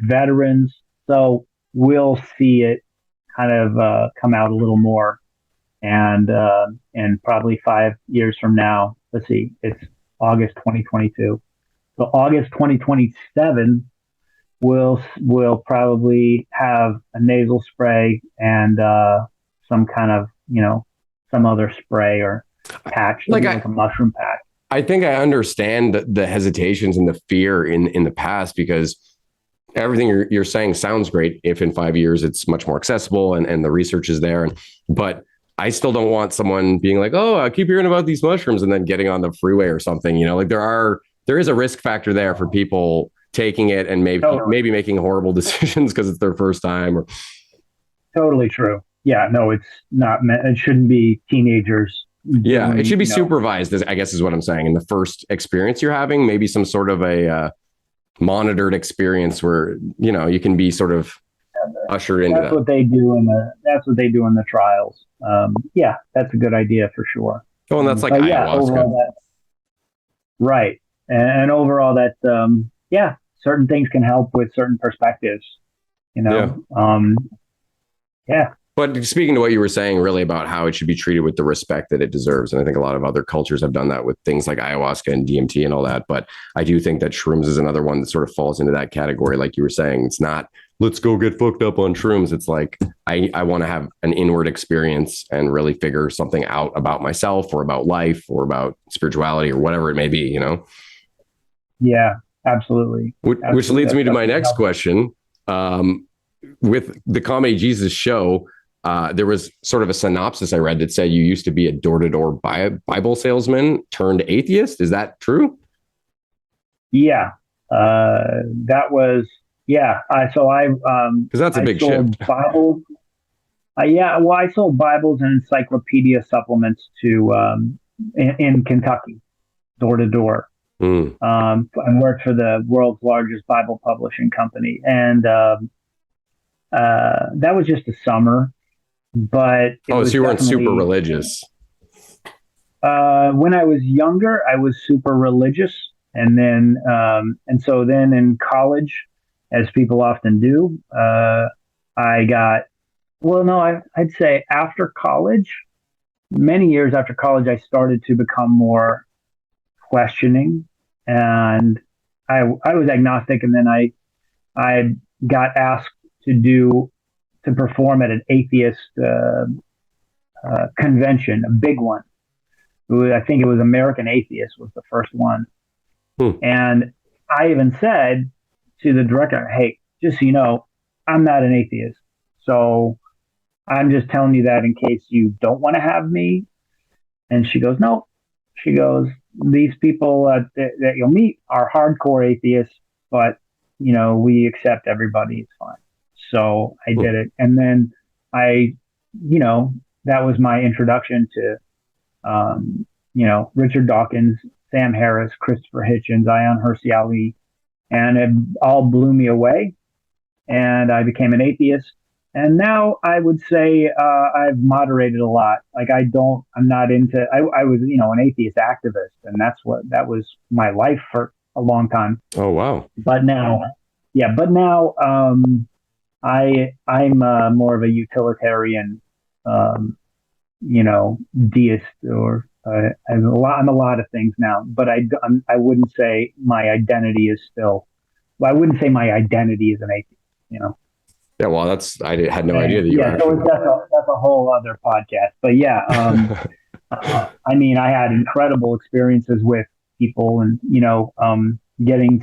veterans. So we'll see it kind of come out a little more, and probably 5 years from now, let's see, it's August 2022. So August 2027, we'll probably have a nasal spray and some kind of some other spray or patch, like a mushroom patch. I think I understand the hesitations and the fear in the past, because everything you're saying sounds great if in 5 years it's much more accessible and the research is there. But I still don't want someone being like, oh, I keep hearing about these mushrooms and then getting on the freeway or something. Like there is a risk factor there for people taking it and maybe making horrible decisions because it's their first time. Or totally true. Yeah, no, it's not. It shouldn't be teenagers. Yeah, it should be supervised, I guess is what I'm saying. In the first experience you're having, maybe some sort of a monitored experience where you can be sort of ushered into that. That's what they do in the trials. Yeah, that's a good idea for sure. Oh, and that's like ayahuasca, right? And overall, that certain things can help with certain perspectives. Yeah. But speaking to what you were saying really about how it should be treated with the respect that it deserves. And I think a lot of other cultures have done that with things like ayahuasca and DMT and all that. But I do think that shrooms is another one that sort of falls into that category. Like you were saying, it's not, let's go get fucked up on shrooms. It's like, I want to have an inward experience and really figure something out about myself or about life or about spirituality or whatever it may be, Yeah, absolutely. Which leads me to my next question. With the Comedy Jesus show, there was sort of a synopsis I read that said you used to be a door-to-door Bible salesman turned atheist. Is that true? Yeah, that was, because that's a big shift. Bibles. I sold Bibles and encyclopedia supplements to in Kentucky, door to door. I worked for the world's largest Bible publishing company, and that was just a summer. But so you weren't super religious. When I was younger, I was super religious, and then so then in college, as people often do, I'd say after college, many years after college, I started to become more questioning, and I was agnostic, and then I got asked to perform at an atheist convention, a big one. I think it was American Atheist was the first one. Hmm. And I even said to the director, hey, just so you know, I'm not an atheist. So I'm just telling you that in case you don't want to have me. And she goes, no. She goes, these people that you'll meet are hardcore atheists, but, we accept everybody. It's fine. So I did it. And then I, that was my introduction to, Richard Dawkins, Sam Harris, Christopher Hitchens, Ayaan Hirsi Ali, and it all blew me away. And I became an atheist. And now I would say I've moderated a lot. Like I'm not into. I was, an atheist activist, and that was my life for a long time. Oh wow! But now, I'm more of a utilitarian, deist, or I'm a lot of things now. But I wouldn't say my identity is still. Well, I wouldn't say my identity is an atheist. Yeah, well, I had no idea that you were actually. So that's a whole other podcast. But yeah, I mean, I had incredible experiences with people, and getting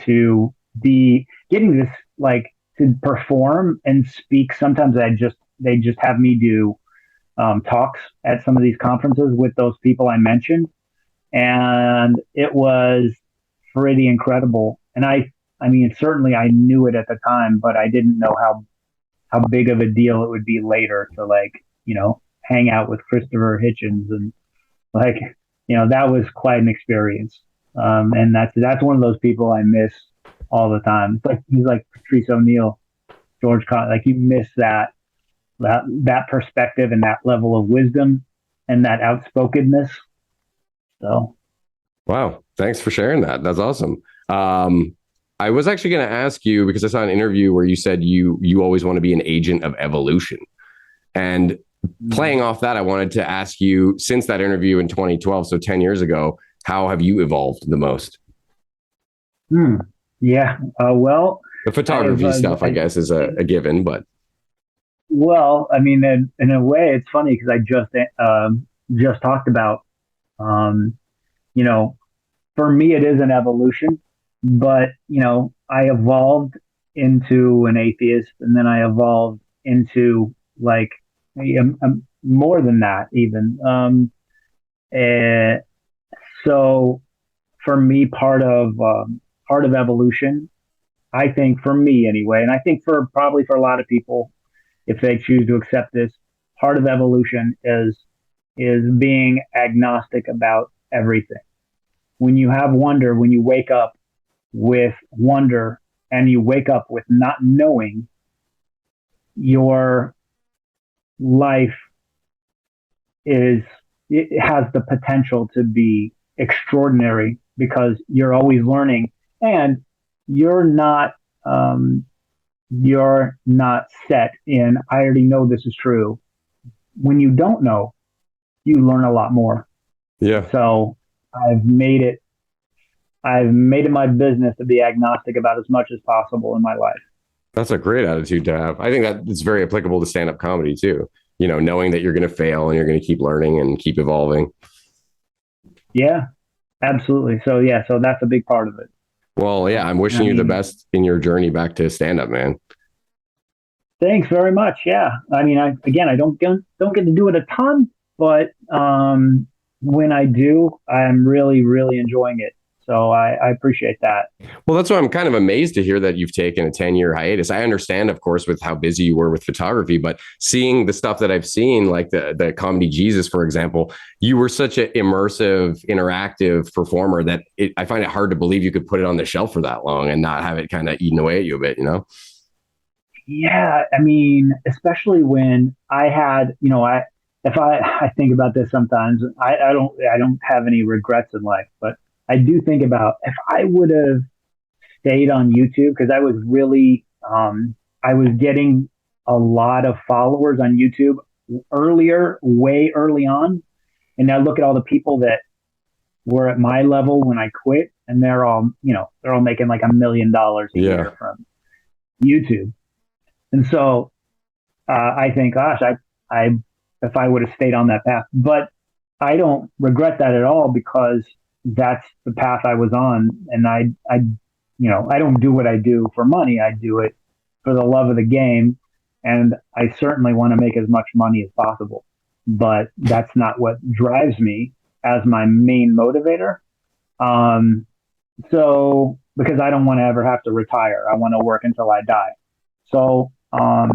this like to perform and speak. Sometimes they just have me do talks at some of these conferences with those people I mentioned, and it was pretty incredible. And I mean, certainly I knew it at the time, but I didn't know how big of a deal it would be later to hang out with Christopher Hitchens, and that was quite an experience. And that's one of those people I miss all the time. It's like he's like Patrice O'Neill, George Conrad. Like you miss that perspective and that level of wisdom and that outspokenness. So, wow, thanks for sharing that. That's awesome. I was actually going to ask you, because I saw an interview where you said you always want to be an agent of evolution. And playing off that, I wanted to ask you, since that interview in 2012, so 10 years ago, how have you evolved the most? Yeah. Well, the photography stuff, I guess, is a given, but. Well, I mean, in a way, it's funny because I just talked about, for me, it is an evolution. But, I evolved into an atheist, and then I evolved into more than that even. So for me, part of evolution, I think for me anyway, and I think probably for a lot of people, if they choose to accept this, part of evolution is being agnostic about everything. When you have wonder, when you wake up with wonder and you wake up with not knowing, your life it has the potential to be extraordinary because you're always learning, and you're not set in I already know this is true. When you don't know, you learn a lot more. Yeah. So I've made it my business to be agnostic about as much as possible in my life. That's a great attitude to have. I think that it's very applicable to stand-up comedy too. Knowing that you're going to fail and you're going to keep learning and keep evolving. Yeah, absolutely. So that's a big part of it. Well, yeah, I'm wishing you the best in your journey back to stand-up, man. Thanks very much. Yeah. I mean, I don't get to do it a ton, but when I do, I'm really, really enjoying it. So I appreciate that. Well, that's why I'm kind of amazed to hear that you've taken a 10-year hiatus. I understand, of course, with how busy you were with photography, but seeing the stuff that I've seen, like the Comedy Jesus, for example, you were such an immersive, interactive performer that I find it hard to believe you could put it on the shelf for that long and not have it kind of eaten away at you a bit, Yeah, I mean, especially when I had, if I think about this sometimes, I don't have any regrets in life, but I do think about if I would have stayed on YouTube, because I was really, I was getting a lot of followers on YouTube way early on. And now look at all the people that were at my level when I quit, and they're all making like $1 million a year from YouTube. And so I think, gosh, I if I would have stayed on that path, but I don't regret that at all because that's the path I was on. And I don't do what I do for money. I do it for the love of the game. And I certainly want to make as much money as possible, but that's not what drives me as my main motivator. So because I don't want to ever have to retire, I want to work until I die. So, I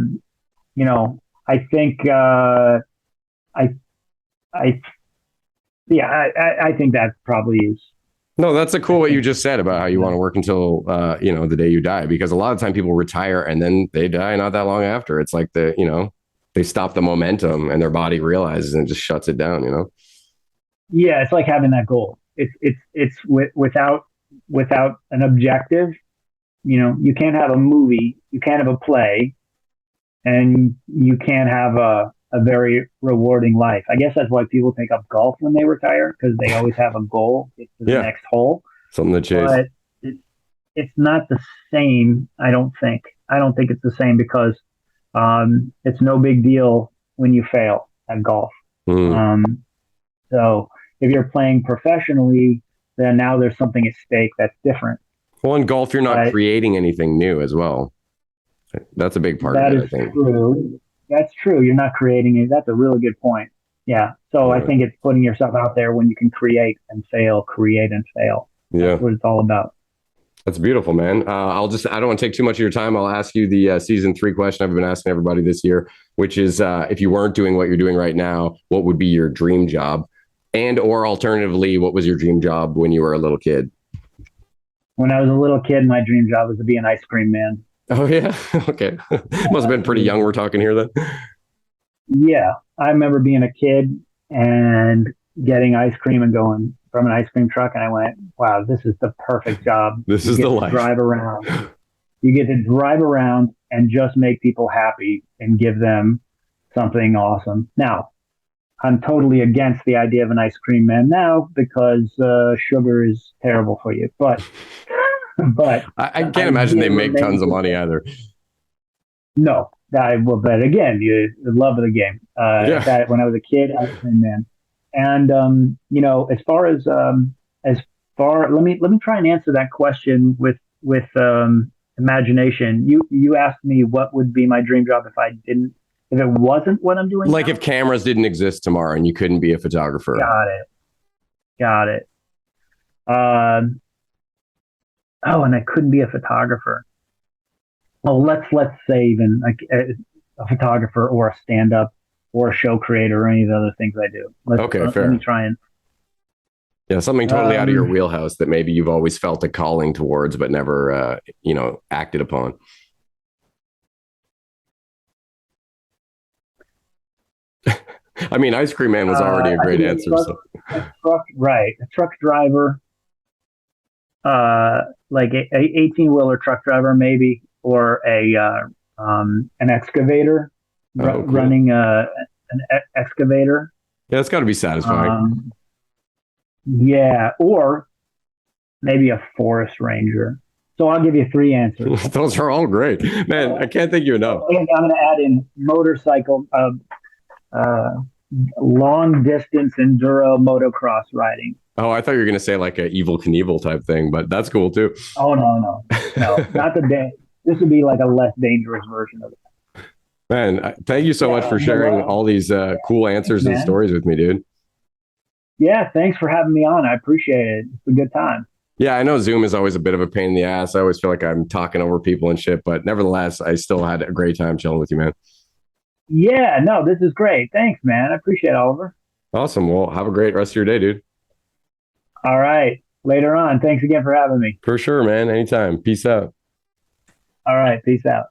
think, I, I think that probably is. No, that's a cool what you just said about how you want to work until the day you die, because a lot of time people retire and then they die not that long after. It's like they stop the momentum and their body realizes and just shuts it down, Yeah, it's like having that goal. It's without an objective, you can't have a movie, you can't have a play, and you can't have a very rewarding life. I guess that's why people take up golf when they retire, because they always have a goal. It's the next hole. Something to chase. But it's not the same, I don't think. I don't think it's the same because it's no big deal when you fail at golf. So if you're playing professionally, then now there's something at stake that's different. Well, in golf, you're not creating anything new as well. That's a big part of it, I think. True. That's true. You're not creating it. That's a really good point. Yeah. So I think it's putting yourself out there when you can create and fail. Yeah. That's what it's all about. That's beautiful, man. I don't want to take too much of your time. I'll ask you the season 3 question I've been asking everybody this year, which is if you weren't doing what you're doing right now, what would be your dream job? And or alternatively, what was your dream job when you were a little kid? When I was a little kid, my dream job was to be an ice cream man. Oh, yeah. Okay. Must have been pretty young. We're talking here then. Yeah. I remember being a kid and getting ice cream and going from an ice cream truck. And I went, wow, this is the perfect job. This is the life. Drive around. You get to drive around and just make people happy and give them something awesome. Now, I'm totally against the idea of an ice cream man now because sugar is terrible for you. But I can't imagine they make tons of money either. No, but again, you love of the game. That when I was a kid, I was in man. And let me try and answer that question with imagination. You asked me what would be my dream job if it wasn't what I'm doing. Like now? if cameras didn't exist tomorrow and you couldn't be a photographer. Got it. And I couldn't be a photographer. Well, let's say even like a photographer or a stand-up or a show creator or any of the other things I do. Fair. Let me try and. Yeah, something totally out of your wheelhouse that maybe you've always felt a calling towards, but never, acted upon. I mean, Ice Cream Man was already a great answer. A truck driver. Like a 18-wheeler truck driver, maybe, or an excavator, cool. running an excavator. Yeah, it's got to be satisfying. Or maybe a forest ranger. So I'll give you 3 answers. Those are all great, man. I can't thank you enough. I'm going to add in motorcycle, long distance enduro motocross riding. Oh, I thought you were going to say like a Evel Knievel type thing, but that's cool too. Oh, no, not the day. This would be like a less dangerous version of it. Man, thank you so much for sharing all these cool answers and stories with me, dude. Yeah, thanks for having me on. I appreciate it. It's a good time. Yeah, I know Zoom is always a bit of a pain in the ass. I always feel like I'm talking over people and shit, but nevertheless, I still had a great time chilling with you, man. Yeah, no, this is great. Thanks, man. I appreciate it, Oliver. Awesome. Well, have a great rest of your day, dude. All right. Later on. Thanks again for having me. For sure, man. Anytime. Peace out. All right. Peace out.